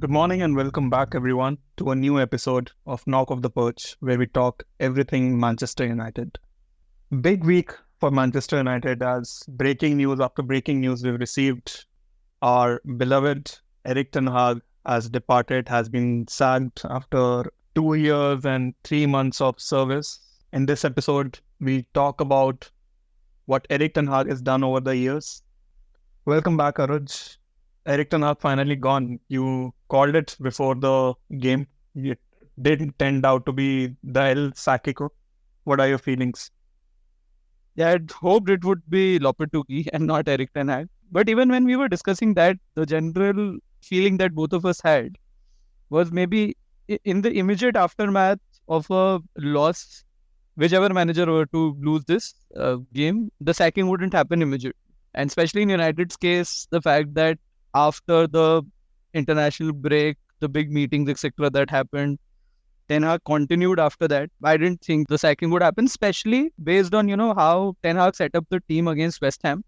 Good morning and welcome back, everyone, to a new episode of Knock of the Perch, where we talk everything Manchester United. Big week for Manchester United as breaking news after breaking news we've received. Our beloved Erik ten Hag has departed, has been sacked after 2 years and 3 months of service. In this episode, we talk about what Erik ten Hag has done over the years. Welcome back, Aruj. Erik ten Hag finally gone. You called it before the game. It didn't tend out to be the El Sakiko. What are your feelings? Yeah, I'd hoped it would be Lopetegui and not Erik ten Hag. But even when we were discussing that, the general feeling that both of us had was maybe in the immediate aftermath of a loss, whichever manager were to lose this game, the sacking wouldn't happen immediately. And especially in United's case, the fact that after the international break, the big meetings, etc., that happened, Ten Hag continued after that. I didn't think the sacking would happen, especially based on how Ten Hag set up the team against West Ham.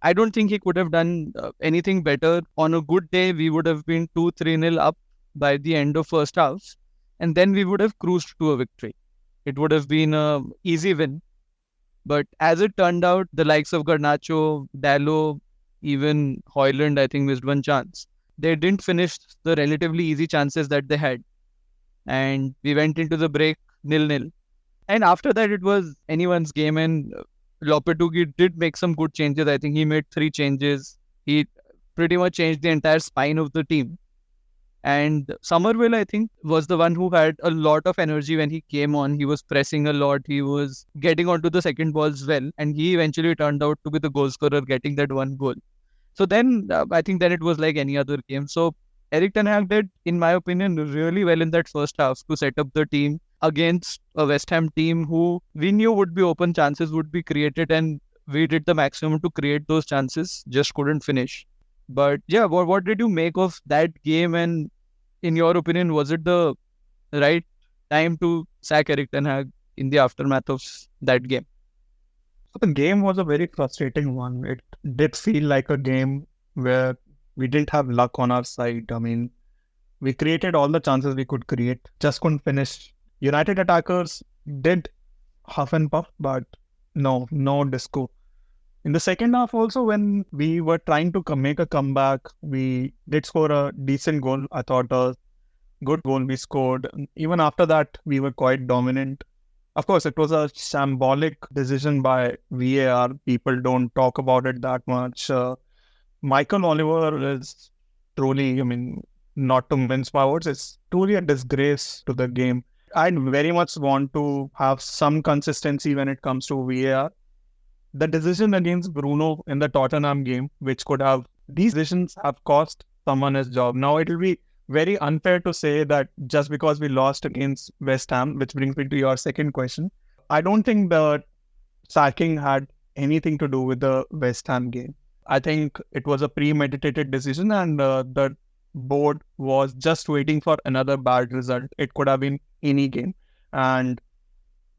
I don't think he could have done anything better. On a good day, we would have been 2-3-0 up by the end of first half, and then we would have cruised to a victory. It would have been an easy win. But as it turned out, the likes of Garnacho, Dallo, even Hoyland, I think, missed one chance. They didn't finish the relatively easy chances that they had. And we went into the break 0-0. And after that, it was anyone's game. And Lopetegui did make some good changes. I think he made 3 changes. He pretty much changed the entire spine of the team. And Somerville, I think, was the one who had a lot of energy when he came on. He was pressing a lot. He was getting onto the second ball as well. And he eventually turned out to be the goal scorer, getting that one goal. So then, I think then it was like any other game. So Erik ten Hag did, in my opinion, really well in that first half to set up the team against a West Ham team who we knew would be open, chances would be created, and we did the maximum to create those chances, just couldn't finish. But yeah, what did you make of that game? And in your opinion, was it the right time to sack Erik ten Hag in the aftermath of that game? So the game was a very frustrating one. It did feel like a game where we didn't have luck on our side. I mean, we created all the chances we could create, just couldn't finish. United attackers did huff and puff, but no disco. In the second half also, when we were trying to make a comeback, we did score a decent goal. I thought a good goal we scored. Even after that, we were quite dominant. Of course, it was a shambolic decision by VAR. People don't talk about it that much. Michael Oliver is truly, not to mince my words, it's truly a disgrace to the game. I very much want to have some consistency when it comes to VAR. The decision against Bruno in the Tottenham game, which could have, these decisions have cost someone his job. Now, it will be very unfair to say that just because we lost against West Ham, which brings me to your second question, I don't think the sacking had anything to do with the West Ham game. I think it was a premeditated decision and the board was just waiting for another bad result. It could have been any game. And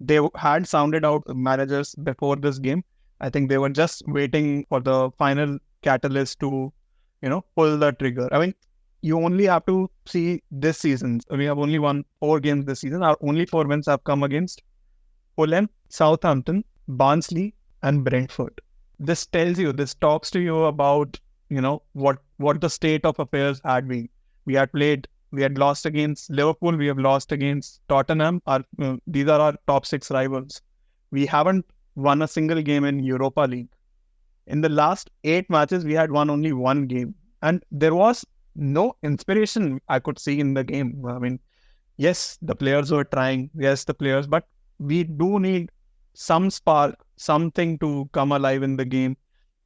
they had sounded out managers before this game. I think they were just waiting for the final catalyst to, pull the trigger. I mean, you only have to see this season. We have only won 4 games this season. Our only 4 wins have come against Fulham, Southampton, Barnsley, and Brentford. This talks to you about, what the state of affairs had been. We had lost against Liverpool. We have lost against Tottenham. These are our top 6 rivals. We haven't won a single game in Europa League. In the last 8 matches, we had won only 1 game. And there was no inspiration I could see in the game. I mean, yes, the players were trying. Yes, but we do need some spark, something to come alive in the game.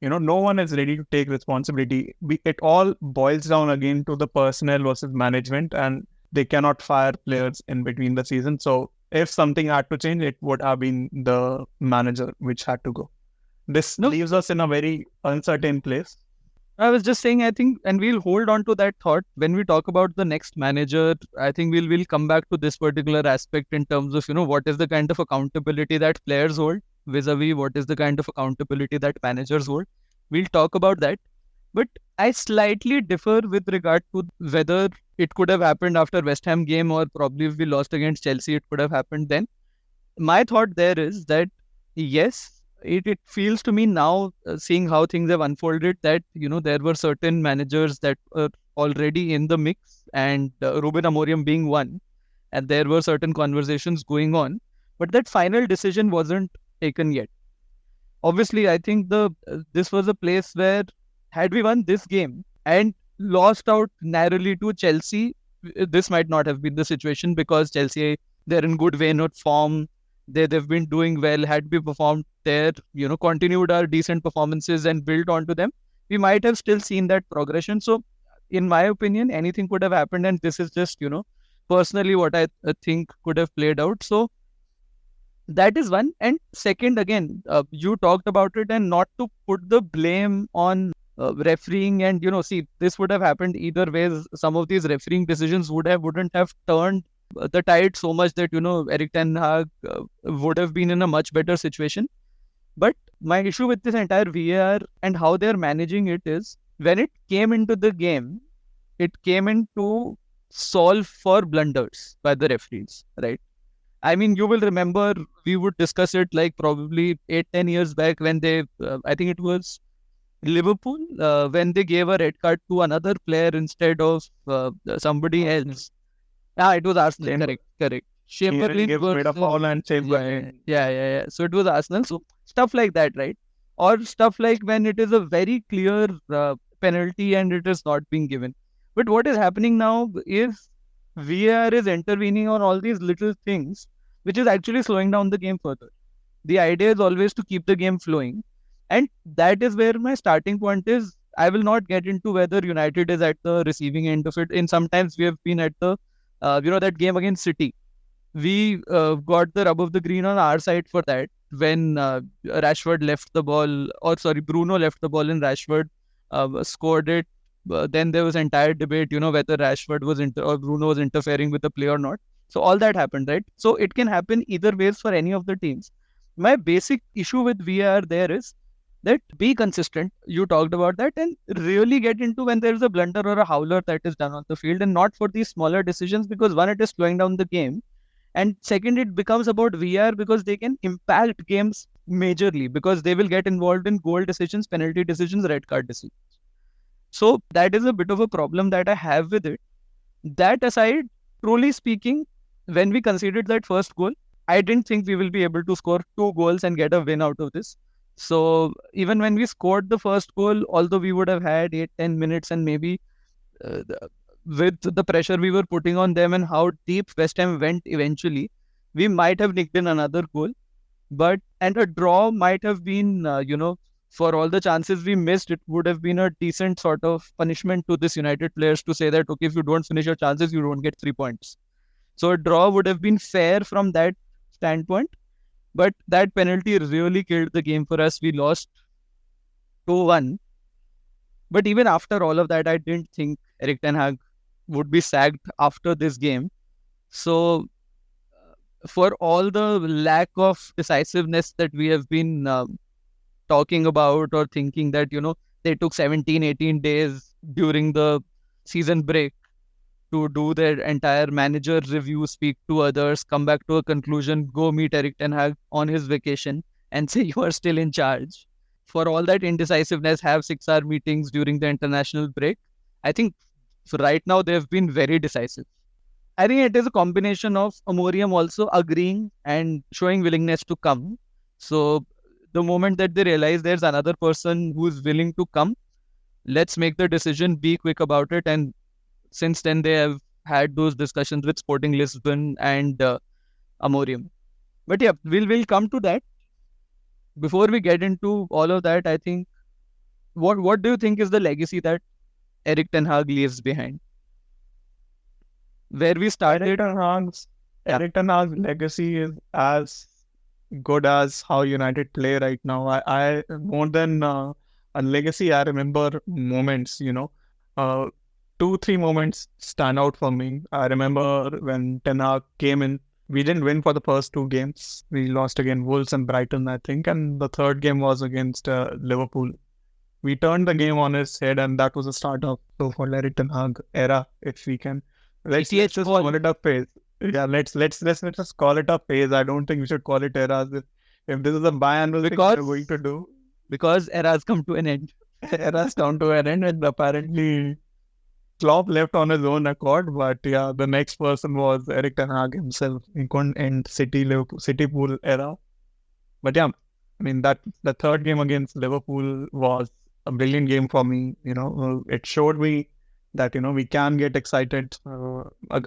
No one is ready to take responsibility. It all boils down again to the personnel versus management, and they cannot fire players in between the season. So if something had to change, it would have been the manager which had to go. This leaves us in a very uncertain place. I was just saying, I think, and we'll hold on to that thought when we talk about the next manager. I think we'll come back to this particular aspect in terms of, what is the kind of accountability that players hold vis-a-vis what is the kind of accountability that managers hold. We'll talk about that. But I slightly differ with regard to whether it could have happened after West Ham game, or probably if we lost against Chelsea, it could have happened then. My thought there is that yes, it feels to me now, seeing how things have unfolded, that there were certain managers that were already in the mix, and Ruben Amorim being one, and there were certain conversations going on, but that final decision wasn't taken yet. Obviously, I think this was a place where, had we won this game and lost out narrowly to Chelsea, this might not have been the situation, because Chelsea, they're in good vein of form. They've been doing well. Had we performed there, continued our decent performances and built onto them, we might have still seen that progression. So, in my opinion, anything could have happened, and this is just personally what I think could have played out. So that is one. And second, again, you talked about it, and not to put the blame on refereeing, and see, this would have happened either ways. Some of these refereeing decisions wouldn't have turned the tide so much that Erik ten Hag would have been in a much better situation. But my issue with this entire VAR and how they're managing it is, when it came into the game, it came in to solve for blunders by the referees, right? I mean, you will remember, we would discuss it like probably 8-10 years back, when they, I think it was Liverpool, when they gave a red card to another player instead of somebody else. It was Arsenal. Correct. Chamberlain gave made a foul and saved by him. Yeah. So it was Arsenal. So stuff like that, right? Or stuff like when it is a very clear penalty and it is not being given. But what is happening now is VAR is intervening on all these little things, which is actually slowing down the game further. The idea is always to keep the game flowing. And that is where my starting point is. I will not get into whether United is at the receiving end of it. In sometimes we have been at the, that game against City. We got the rub of the green on our side for that, when Rashford left the ball, or sorry, Bruno left the ball and Rashford scored it. Then there was entire debate, whether Rashford was or Bruno was interfering with the play or not. So all that happened, right? So it can happen either ways for any of the teams. My basic issue with VAR there is that be consistent. You talked about that, and really get into when there is a blunder or a howler that is done on the field, and not for these smaller decisions, because one, it is slowing down the game, and second, it becomes about VAR because they can impact games majorly, because they will get involved in goal decisions, penalty decisions, red card decisions. So that is a bit of a problem that I have with it. That aside, truly speaking, when we conceded that first goal, I didn't think we will be able to score 2 goals and get a win out of this. So even when we scored the first goal, although we would have had 8-10 minutes, and maybe with the pressure we were putting on them and how deep West Ham went eventually, we might have nicked in another goal. And a draw might have been, for all the chances we missed, it would have been a decent sort of punishment to this United players to say that, okay, if you don't finish your chances, you don't get 3 points. So a draw would have been fair from that standpoint. But that penalty really killed the game for us. We lost 2-1. But even after all of that, I didn't think Erik ten Hag would be sacked after this game. So for all the lack of decisiveness that we have been talking about, or thinking that, they took 17-18 days during the season break to do their entire manager review, speak to others, come back to a conclusion, go meet Erik ten Hag on his vacation and say you are still in charge. For all that indecisiveness, have 6-hour meetings during the international break. I think right now they've been very decisive. I think it is a combination of Amorim also agreeing and showing willingness to come. So the moment that they realize there's another person who's willing to come, let's make the decision, be quick about it. And since then, they have had those discussions with Sporting Lisbon and Amorim. But yeah, we'll come to that. Before we get into all of that, I think, what do you think is the legacy that Erik ten Hag leaves behind? Where we started, Erik ten Hag's legacy is as good as how United play right now. I more than a legacy, I remember moments, 2-3 moments stand out for me. I remember when Ten Hag came in, we didn't win for the first 2 games. We lost against Wolves and Brighton, I think. And the third game was against Liverpool. we turned the game on its head, and that was the start of so-called Erik Ten Hag era, if we can. Let's ETH just call. call it a phase. Yeah, let's just call it a phase. I don't think we should call it eras. If this is a biannual thing we're going to do, Because eras come to an end. eras down to an end, and apparently Klopp left on his own accord. But yeah, the next person was Erik Ten Hag himself. He couldn't end City Pool era. But yeah, I mean that the third game against Liverpool was a brilliant game for me. It showed me that we can get excited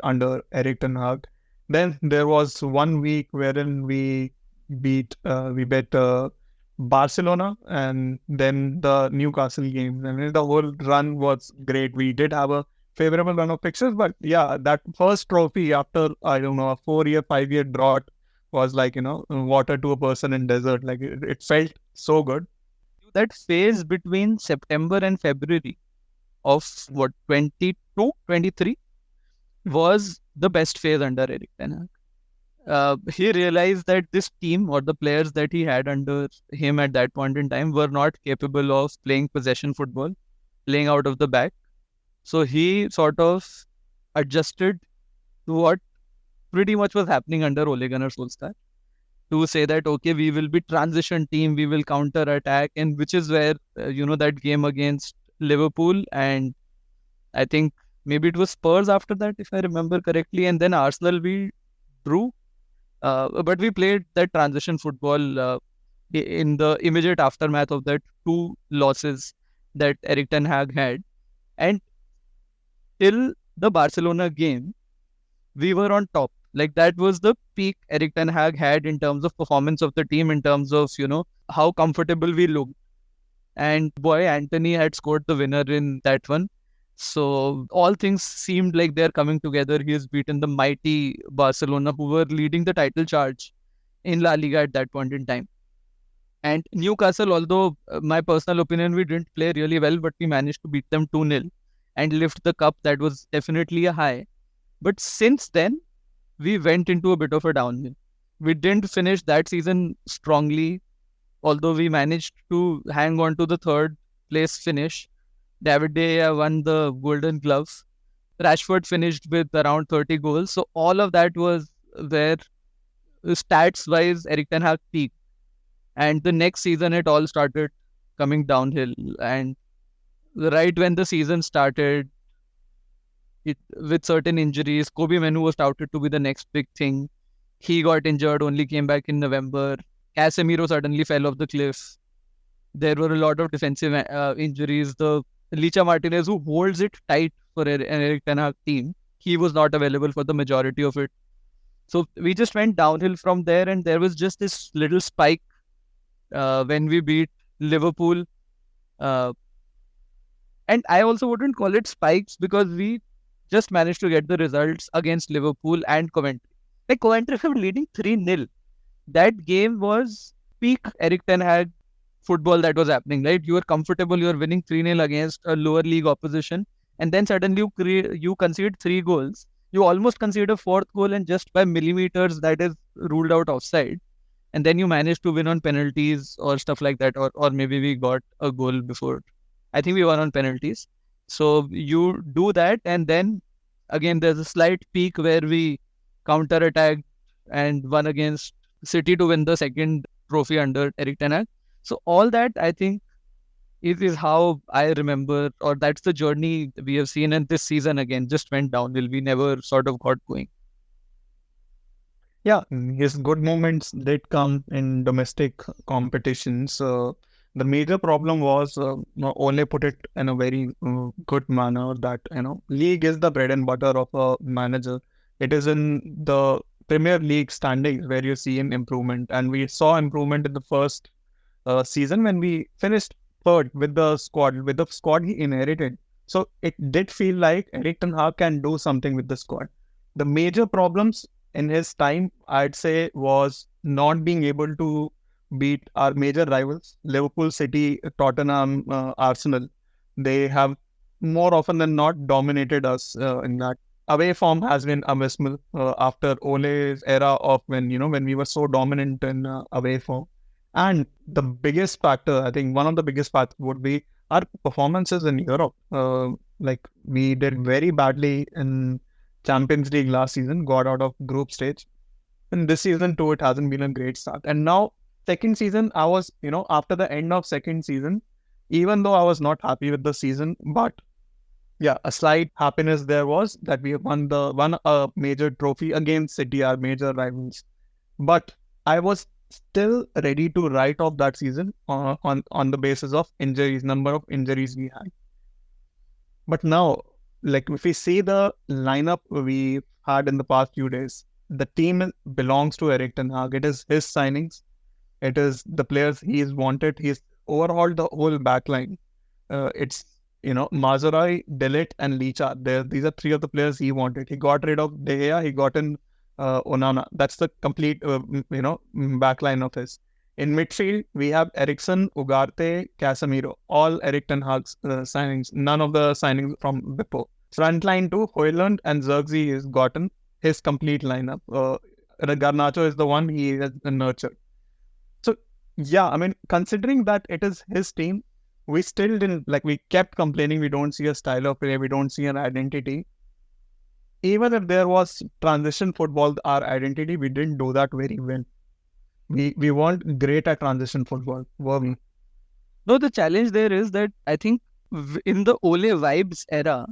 under Erik Ten Hag. Then there was 1 week wherein we bet Barcelona, and then the Newcastle game. I mean, the whole run was great. We did have a favorable run of fixtures, but yeah, that first trophy after, I don't know, a 4-year, 5-year drought was like, water to a person in desert. Like it felt so good. That phase between September and February of 22, 23 was the best phase under Erik Ten Hag. He realized that this team or the players that he had under him at that point in time were not capable of playing possession football, playing out of the back. So he sort of adjusted to what pretty much was happening under Ole Gunnar Solskjaer, to say that, okay, we will be transition team, we will counter attack, and which is where, that game against Liverpool, and I think maybe it was Spurs after that, if I remember correctly, and then Arsenal we drew. But we played that transition football in the immediate aftermath of that 2 losses that Erik Ten Hag had. And till the Barcelona game, we were on top. Like that was the peak Erik Ten Hag had in terms of performance of the team, in terms of, how comfortable we looked. And boy, Anthony had scored the winner in that one. So all things seemed like they're coming together. He has beaten the mighty Barcelona, who were leading the title charge in La Liga at that point in time. And Newcastle, although my personal opinion, we didn't play really well, but we managed to beat them 2-0 and lift the cup. That was definitely a high. But since then, we went into a bit of a downhill. We didn't finish that season strongly, although we managed to hang on to the third place finish. David De Gea won the Golden Glove. Rashford finished with around 30 goals. So all of that was where, stats-wise, Erik Ten Hag peaked. And the next season, it all started coming downhill. And right when the season started, with certain injuries, Kobe Menu was touted to be the next big thing. He got injured, only came back in November. Casemiro suddenly fell off the cliff. There were a lot of defensive injuries. The Licha Martinez, who holds it tight for an Erik Ten Hag team, he was not available for the majority of it. So we just went downhill from there, and there was just this little spike when we beat Liverpool. And I also wouldn't call it spikes, because we just managed to get the results against Liverpool and Coventry. Like Coventry were leading 3-0. That game was peak Erik Ten Hag football that was happening, right? You were comfortable, you were winning 3-0 against a lower league opposition, and then suddenly you concede 3 goals. You almost concede a 4th goal, and just by millimeters that is ruled out offside. And then you managed to win on penalties or stuff like that, or maybe we got a goal before. I think we won on penalties. So you do that, and then again there's a slight peak where we counter-attacked and won against City to win the second trophy under Erik Ten Hag. So all that, I think, is how I remember, or that's the journey we have seen. And this season again just went downhill. We never sort of got going. Yeah, his good moments did come in domestic competitions. The major problem was, Ole put it in a very good manner that, league is the bread and butter of a manager. It is in the Premier League standings where you see an improvement. And we saw improvement in the first season when we finished third with the squad he inherited. So it did feel like Erik Ten Hag can do something with the squad. The major problems in his time, I'd say, was not being able to beat our major rivals, Liverpool, City, Tottenham, Arsenal. They have more often than not dominated us in that. Away form has been abysmal after Ole's era of when we were so dominant in away form. And the biggest factor, I think one of the biggest factors would be our performances in Europe, like we did very badly in Champions League last season, got out of group stage. And this season too, it hasn't been a great start. And now, second season, I was, after the end of second season, even though I was not happy with the season, but yeah, a slight happiness there was that we won a major trophy against City, our major rivals. But I was still ready to write off that season on the basis of injuries, number of injuries we had. But now, like if we see the lineup we had in the past few days, the team belongs to Erik ten Hag. It is his signings. It is the players he's wanted. He's overhauled the whole backline. It's Mazurai, Delit, and Licha. These are three of the players he wanted. He got rid of De Gea. He got in Onana. That's the complete backline of his. In midfield, we have Eriksson, Ugarte, Casemiro. All Erik ten Hag's signings. None of the signings from Bippo. Frontline too, Højlund and Zirkzee has gotten his complete lineup. Garnacho is the one he has nurtured. So, yeah, I mean, considering that it is his team, we still didn't, we kept complaining we don't see a style of play, we don't see an identity. Even if there was transition football, our identity, we didn't do that very well. We weren't great at transition football, were we? No, the challenge there is that I think in the Ole vibes era,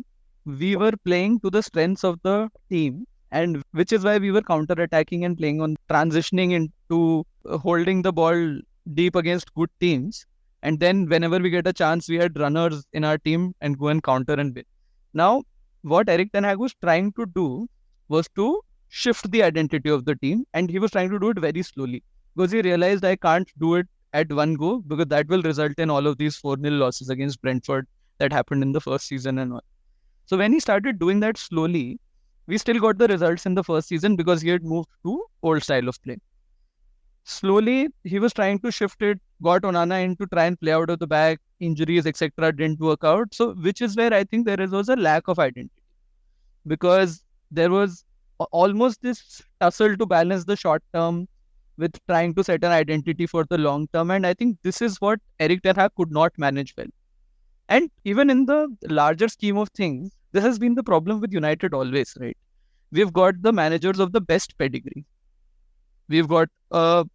we were playing to the strengths of the team, and which is why we were counter-attacking and playing on transitioning into holding the ball deep against good teams. And then whenever we get a chance, we had runners in our team and go and counter and win. Now, what Erik ten Hag was trying to do was to shift the identity of the team, and he was trying to do it very slowly because he realized I can't do it at one go because that will result in all of these 4-0 losses against Brentford that happened in the first season and all. So when he started doing that slowly, we still got the results in the first season because he had moved to old style of play. Slowly, he was trying to shift it, got Onana in to try and play out of the back, injuries, etc. didn't work out. So, which is where I think there was a lack of identity because there was almost this tussle to balance the short term with trying to set an identity for the long term. And I think this is what Erik ten Hag could not manage well. And even in the larger scheme of things, this has been the problem with United always, right? We've got the managers of the best pedigree. We've got a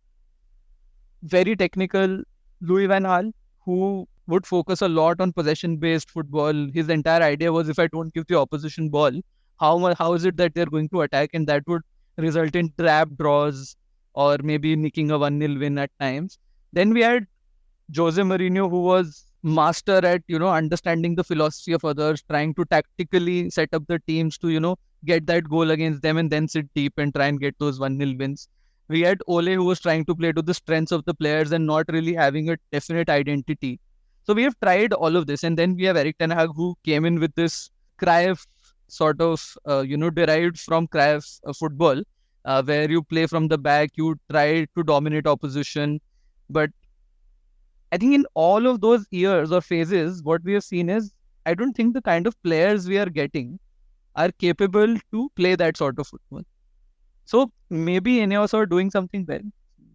very technical Louis van Gaal who would focus a lot on possession-based football. His entire idea was if I don't give the opposition ball, how is it that they're going to attack? And that would result in trap draws or maybe nicking a 1-0 win at times. Then we had Jose Mourinho, who was master at, understanding the philosophy of others, trying to tactically set up the teams to, get that goal against them and then sit deep and try and get those 1-0 wins. We had Ole, who was trying to play to the strengths of the players and not really having a definite identity. So we have tried all of this. And then we have Erik ten Hag, who came in with this Cruyff sort of, derived from Cruyff football, where you play from the back, you try to dominate opposition. But I think in all of those years or phases, what we have seen is, I don't think the kind of players we are getting are capable to play that sort of football. So maybe Ineos are doing something well.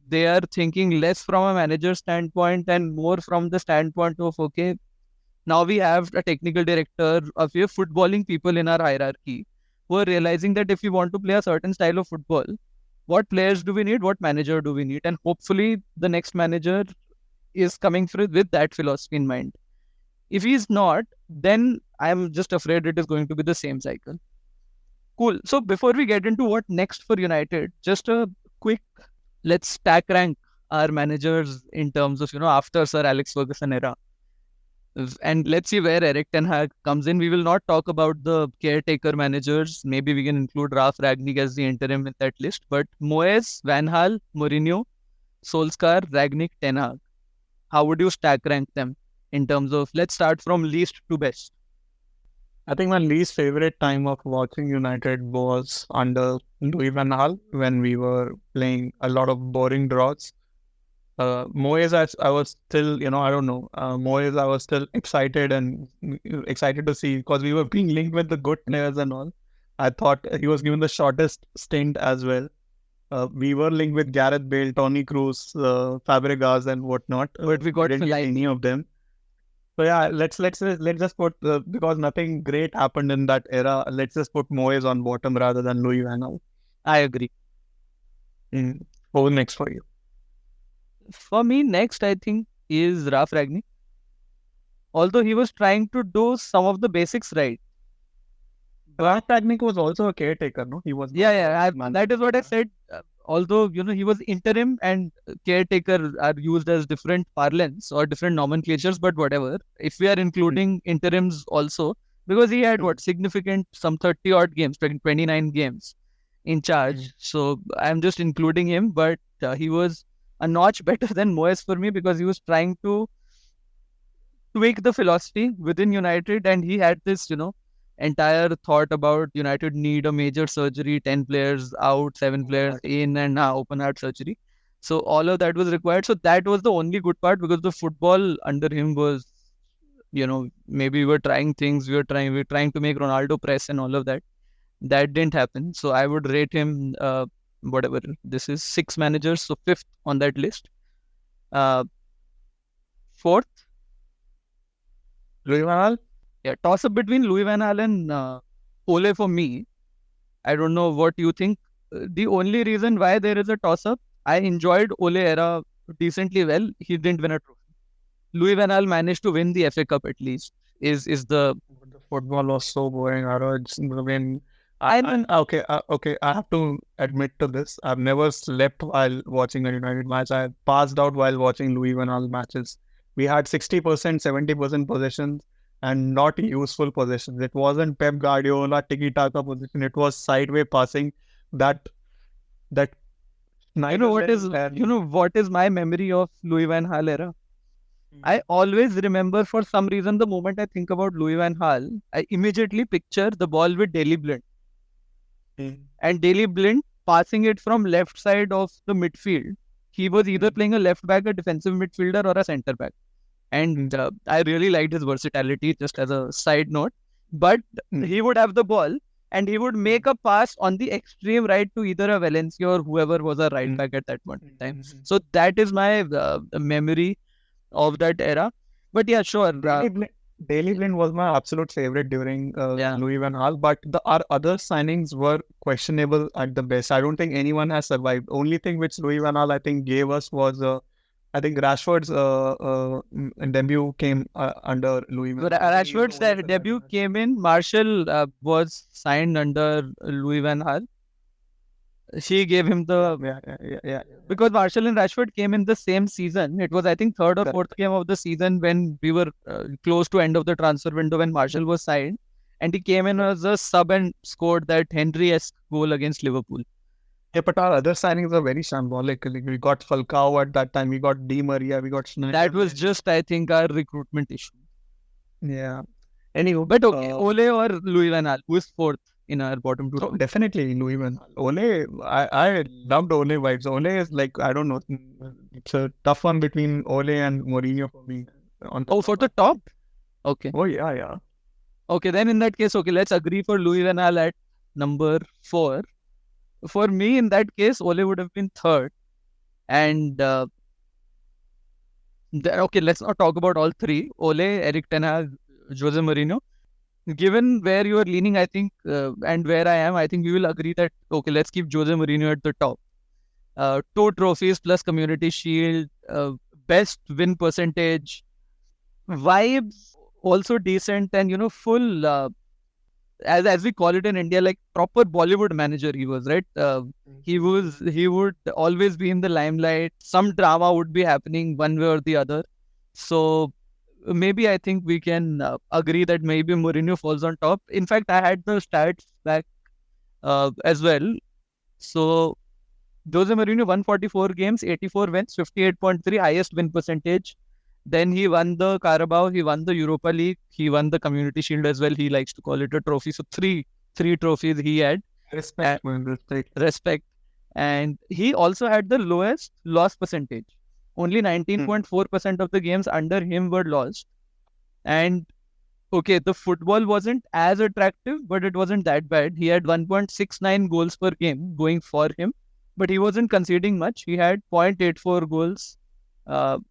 They are thinking less from a manager standpoint and more from the standpoint of, okay, now we have a technical director, we have footballing people in our hierarchy who are realizing that if we want to play a certain style of football, what players do we need? What manager do we need? And hopefully the next manager is coming through with that philosophy in mind. If he's not, then I'm just afraid it is going to be the same cycle. Cool. So before we get into what next for United, just a quick, let's stack rank our managers in terms of, after Sir Alex Ferguson era. And let's see where Erik ten Hag comes in. We will not talk about the caretaker managers. Maybe we can include Ralf Rangnick as the interim in that list. But Moyes, Van Gaal, Mourinho, Solskjaer, Rangnick, ten Hag. How would you stack rank them in terms of, let's start from least to best? I think my least favorite time of watching United was under Louis van Gaal when we were playing a lot of boring draws. Moyes, I was still, I don't know. Moyes, I was still excited to see because we were being linked with the good players and all. I thought he was given the shortest stint as well. We were linked with Gareth Bale, Toni Kroos, Fabregas and whatnot. But we got didn't get any of them. So yeah, let's just put because nothing great happened in that era. Let's just put Moyes on bottom rather than Louis van Gaal. I agree. Who's next for you? For me, next I think is Ralf Ragnick. Although he was trying to do some of the basics right. Ralf Ragnick was also a caretaker, no? He was That is what I said. Although he was interim and caretaker are used as different parlance or different nomenclatures, but whatever. If we are including interims also, because he had significant some 30 odd games, 29 games in charge. So I'm just including him, but he was a notch better than Moyes for me because he was trying to tweak the philosophy within United, and he had this entire thought about United need a major surgery, 10 players out, 7 players in, and open heart surgery. So all of that was required. So that was the only good part because the football under him was, maybe we were trying things, we were trying to make Ronaldo press and all of that. That didn't happen. So I would rate him, whatever this is, 6 managers, so 5th on that list. 4th, Louis van Gaal. Yeah, toss up between Louis van Gaal and Ole for me. I don't know what you think. The only reason why there is a toss up, I enjoyed Ole era decently well. He didn't win a trophy. Louis van Gaal managed to win the FA Cup at least. Is the football was so boring. Okay. I have to admit to this. I've never slept while watching a United match. I passed out while watching Louis van Gaal matches. We had 60%, 70% possessions and not useful possessions. It wasn't Pep Guardiola tiki-taka position. It was sideway passing. That what is my memory of Louis van Gaal era? I always remember, for some reason, the moment I think about Louis van Gaal, I immediately picture the ball with Daley Blind. And Daley Blind passing it from left side of the midfield. He was either playing a left back, a defensive midfielder, or a centre back. And I really liked his versatility, just as a side note. But he would have the ball and he would make a pass on the extreme right to either a Valencia or whoever was a right back at that point in time. So that is my memory of that era. But yeah, sure. Daley Blind was my absolute favorite during Louis van Gaal, but our other signings were questionable at the best. I don't think anyone has survived. Only thing which Louis van Gaal I think gave us was I think Rashford's debut came under Louis van Gaal. Rashford's debut came in. Marshall was signed under Louis van Gaal. She gave him the because Marshall and Rashford came in the same season. It was, I think, 3rd or 4th game of the season when we were close to end of the transfer window when Marshall was signed, and he came in as a sub and scored that Henry-esque goal against Liverpool. Yeah, but our other signings are very shambolic. We got Falcao at that time. We got Di Maria. We got Schneider. That was just, I think, our recruitment issue. Yeah. Anyway, but okay, Ole or Louis van Gaal, who is 4th in our bottom 2? So definitely Louis van Gaal. Ole, I loved Ole vibes. Ole is like, I don't know, it's a tough one between Ole and Mourinho for me. For the top? Okay. Oh yeah. Okay, then in that case, let's agree for Louis van Gaal at number 4. For me, in that case, Ole would have been 3rd. And let's not talk about all 3. Ole, Erik ten Hag, Jose Mourinho. Given where you are leaning, I think, and where I am, I think we will agree that, let's keep Jose Mourinho at the top. 2 trophies plus Community Shield, best win percentage, vibes also decent, and, full, as we call it in India, like proper Bollywood manager he was, right? He would always be in the limelight. Some drama would be happening one way or the other. So maybe I think we can agree that maybe Mourinho falls on top. In fact, I had the stats back as well. So Jose Mourinho 144 games, 84 wins, 58.3, highest win percentage. Then he won the Carabao, he won the Europa League, he won the Community Shield as well. He likes to call it a trophy. So three trophies he had. Respect. And he also had the lowest loss percentage. Only 19.4% of the games under him were lost. And the football wasn't as attractive, but it wasn't that bad. He had 1.69 goals per game going for him, but he wasn't conceding much. He had 0.84 goals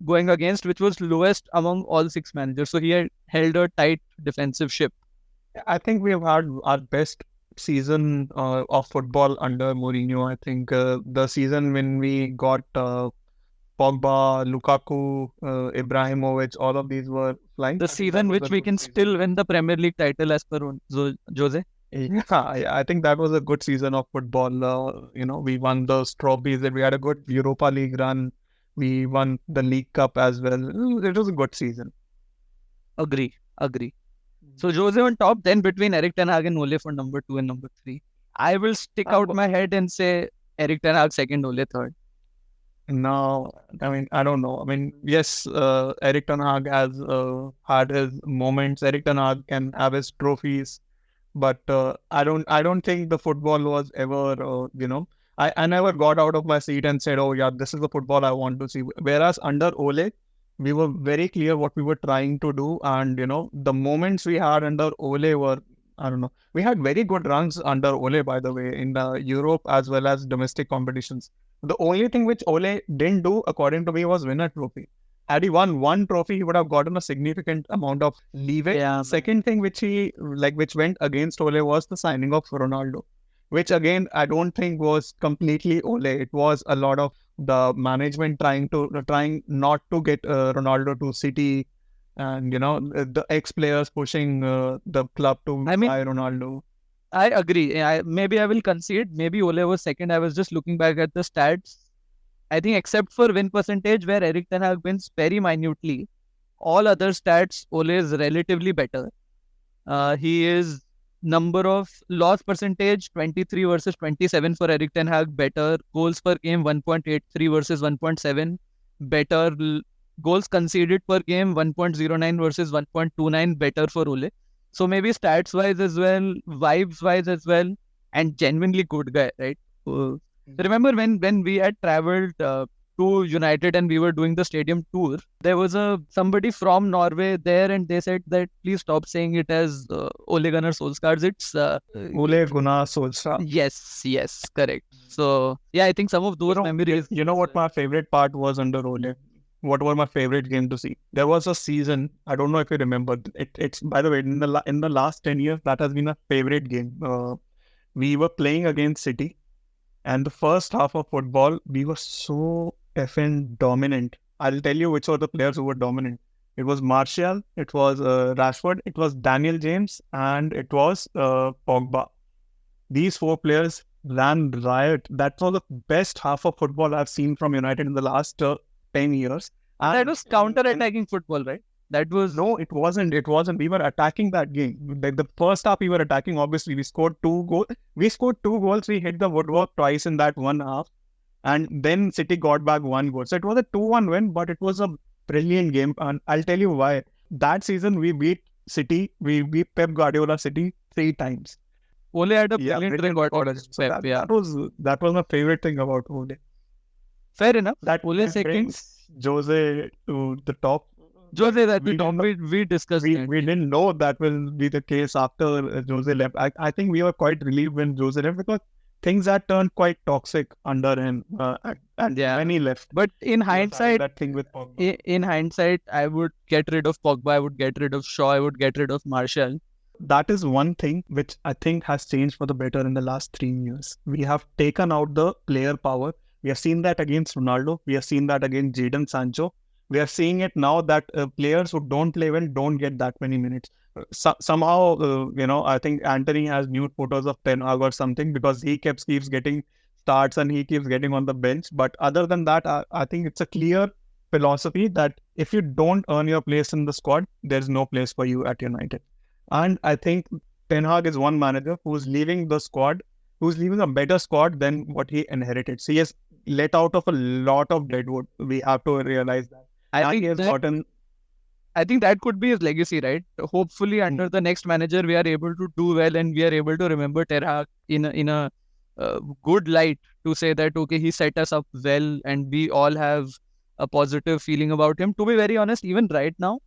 going against, which was lowest among all 6 managers. So he had held a tight defensive ship. I think we have had our best season of football under Mourinho. I think the season when we got Pogba, Lukaku, Ibrahimovic, all of these were flying. The I think that season was which a we good can season. still win the Premier League title as per Jose. Yeah, I think that was a good season of football. We won those trophies and we had a good Europa League run. We won the League Cup as well. It was a good season. Agree. So Jose on top, then between Erik Ten Hag and Ole for number 2 and number 3. I will stick out my head and say Erik Ten Hag second, Ole third. No, I mean, I don't know. I mean, yes, Erik Ten Hag has had his moments. Erik Ten Hag can have his trophies, but I don't think the football was ever, I never got out of my seat and said, oh yeah, this is the football I want to see. Whereas under Ole, we were very clear what we were trying to do, and the moments we had under Ole were, I don't know. We had very good runs under Ole, by the way, in the Europe as well as domestic competitions. The only thing which Ole didn't do, according to me, was win a trophy. Had he won one trophy, he would have gotten a significant amount of leeway. Yeah. Second thing which went against Ole was the signing of Ronaldo, which again I don't think was completely Ole. It was a lot of the management trying not to get Ronaldo to City, and the ex-players pushing the club to buy Ronaldo. I agree. Maybe I will concede. Maybe Ole was second. I was just looking back at the stats. I think except for win percentage, where Erik Ten Hag wins very minutely, all other stats, Ole is relatively better. He is number of loss percentage 23 versus 27 for Erik Ten Hag, better. Goals per game 1.83 versus 1.7, better. Goals conceded per game 1.09 versus 1.29, better for Ole. So maybe stats wise as well, vibes wise as well, and genuinely good guy, right? Remember when we had traveled to United and we were doing the stadium tour, there was somebody from Norway there, and they said that please stop saying it as Ole Gunnar Solskjaer. It's Ole Gunnar Solskjaer. Yes, correct. So yeah, I think some of those memories. You know what my favorite part was under Ole? What were my favorite game to see? There was a season, I don't know if you remember. It's by the way, in the last 10 years, that has been a favorite game. We were playing against City, and the first half of football, we were so effing dominant. I'll tell you which were the players who were dominant. It was Martial, it was Rashford, it was Daniel James, and it was Pogba. These 4 players ran riot. That was the best half of football I've seen from United in the last 10 years. And that was counter-attacking football, right? That was... No, it wasn't. We were attacking that game. The first half we were attacking, obviously. We scored 2 goals. We hit the woodwork twice in that one half. And then City got back 1 goal. So it was a 2-1 win, but it was a brilliant game. And I'll tell you why. That season we beat City. We beat Pep Guardiola City 3 times. Ole had a brilliant record. That was my favorite thing about Ole. Fair enough. That Ole second, Jose to the top. Jose that we discussed. We didn't know that will be the case after Jose left. I think we were quite relieved when Jose left, because things had turned quite toxic under him, and when he left. But in hindsight, that thing with Pogba. In hindsight, I would get rid of Pogba. I would get rid of Shaw. I would get rid of Martial. That is one thing which I think has changed for the better in the last 3 years. We have taken out the player power. We have seen that against Ronaldo. We have seen that against Jadon Sancho. We are seeing it now that players who don't play well don't get that many minutes. Somehow, I think Anthony has nude photos of Ten Hag or something, because he keeps getting starts and he keeps getting on the bench. But other than that, I think it's a clear philosophy that if you don't earn your place in the squad, there's no place for you at United. And I think Ten Hag is one manager who's leaving the squad, who's leaving a better squad than what he inherited. So he has let out of a lot of deadwood. We have to realize that. I think that could be his legacy, right? Hopefully, under the next manager, we are able to do well, and we are able to remember Ten Hag in a good light, to say that okay, he set us up well, and we all have a positive feeling about him. To be very honest, even right now,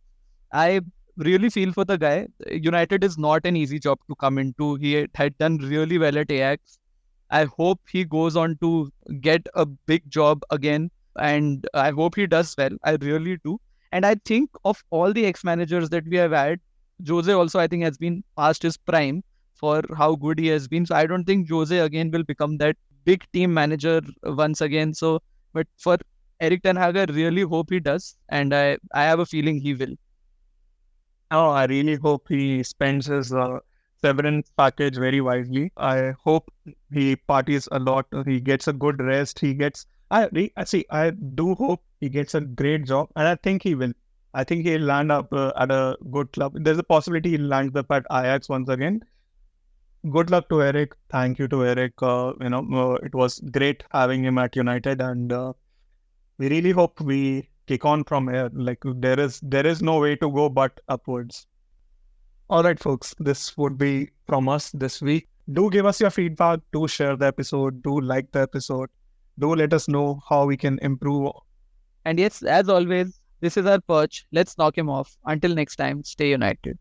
I really feel for the guy. United is not an easy job to come into. He had done really well at Ajax. I hope he goes on to get a big job again and I hope he does well. I really do. And I think of all the ex-managers that we have had, Jose also I think has been past his prime for how good he has been. So I don't think Jose again will become that big team manager once again. So, but for Erik Ten Hag, I really hope he does, and I have a feeling he will. Oh, I really hope he spends his severance package very wisely. I hope he parties a lot. He gets a good rest. I see. I do hope he gets a great job, and I think he will. I think he'll land up at a good club. There's a possibility he'll land up at Ajax once again. Good luck to Erik. Thank you to Erik. It was great having him at United, and we really hope we kick on from here. Like there is no way to go but upwards. All right, folks, this would be from us this week. Do give us your feedback. Do share the episode. Do like the episode. Do let us know how we can improve. And yes, as always, this is our perch. Let's knock him off. Until next time, stay united.